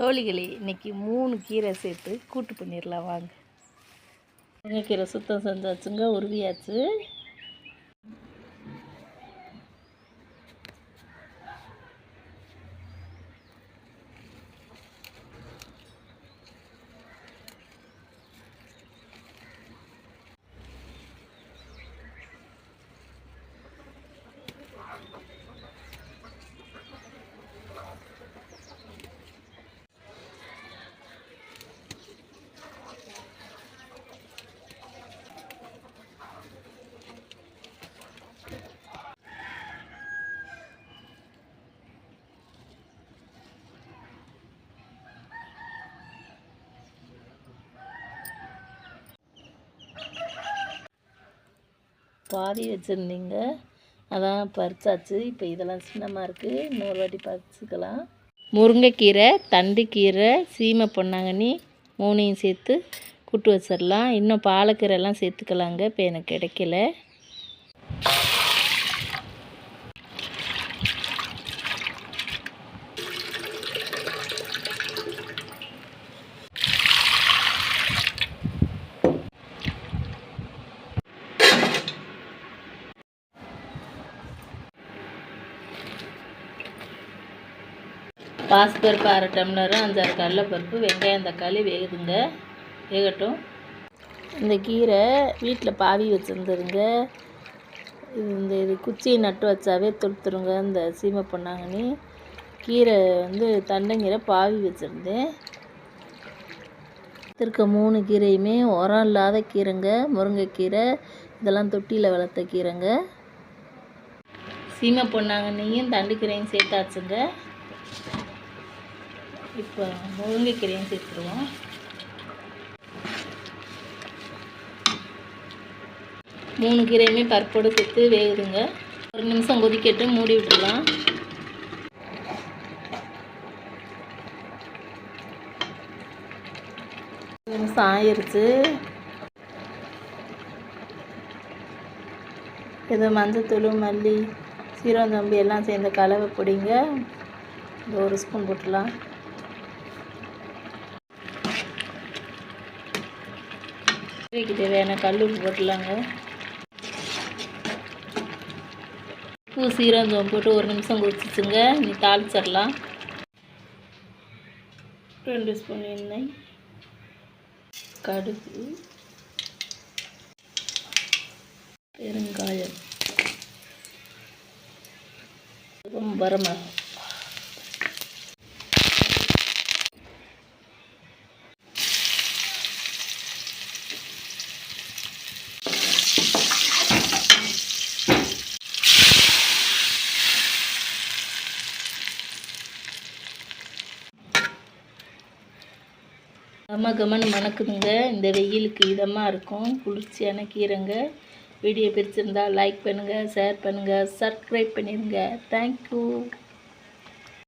தோழிகளே, இன்றைக்கி 3 கீரை சேர்த்து கூட்டு பண்ணிடலாம் வாங்க. முருங்கைக்கீரை சுத்தம் செஞ்சாச்சுங்க, உருவியாச்சு. பாதி வச்சுருந்தீங்க, அதான் பறிச்சாச்சு. இப்போ இதெல்லாம் சின்னமாக இருக்குது, இன்னொரு வாட்டி பறிச்சுக்கலாம். முருங்கைக்கீரை, தண்டுக்கீரை, சீமை பொன்னாங்கண்ணி 3ஐயும் சேர்த்து கூட்டு வச்சிடலாம். இன்னும் பாலக்கீரைலாம் சேர்த்துக்கலாங்க, இப்போ எனக்கு கிடைக்கல. பாசிப்பருப்பு 1/2 டம்ளர், 5-6 கடலைப்பருப்பு, வெங்காயம் தக்காளி வேகுதுங்க, வேகட்டும். இந்த கீரை வீட்டில் பாவி வச்சுருந்ததுங்க. இது குச்சியை நட்டு வச்சாவே தொடுத்துருங்க. இந்த சீமை பொன்னாங்கண்ணி கீரை தண்டங்கீரை பாவி வச்சுருந்தேன். இருக்க 3 கீரையுமே உரம் இல்லாத கீரைங்க. முருங்கைக்கீரை இதெல்லாம் தொட்டியில் வளர்த்த கீரைங்க. சீமை பொன்னாங்கண்ணியும் தண்டுக்கீரையும் சேர்த்தாச்சுங்க. இப்போ முருங்கைக்கீரையும் சேர்த்துருவோம். மூணு கீரையுமே பருப்போடு சேர்த்து வேகுதுங்க. ஒரு நிமிஷம் கொதிக்கட்டு, மூடி விட்டுடலாம். ஒரு நிமிஷம் ஆயிடுச்சு. இது மஞ்சத்தூள், மல்லி, சீரகம், தம்பி எல்லாம் சேர்ந்த கலவை பொடிங்க. இது 1 ஸ்பூன் போட்டுடலாம். கீரைக்கு தேவையான கல் உப்பு போட்டுடலாங்க. உப்பு, சீரகம் போட்டு 1 நிமிஷம் கொதிச்சுங்க. நீ தாளிச்சிடலாம். 2 ஸ்பூன் எண்ணெய், கடுகு, பெருங்காயம், வரமிளகாய், கமகமன்னு மணக்குதுங்க. இந்த வெயிலுக்கு இதமாக இருக்கும், குளிர்ச்சியான கீரைங்க. வீடியோ பிடிச்சிருந்தா லைக் பண்ணுங்கள், ஷேர் பண்ணுங்கள், சப்ஸ்கிரைப் பண்ணிடுங்க. தேங்க்யூ.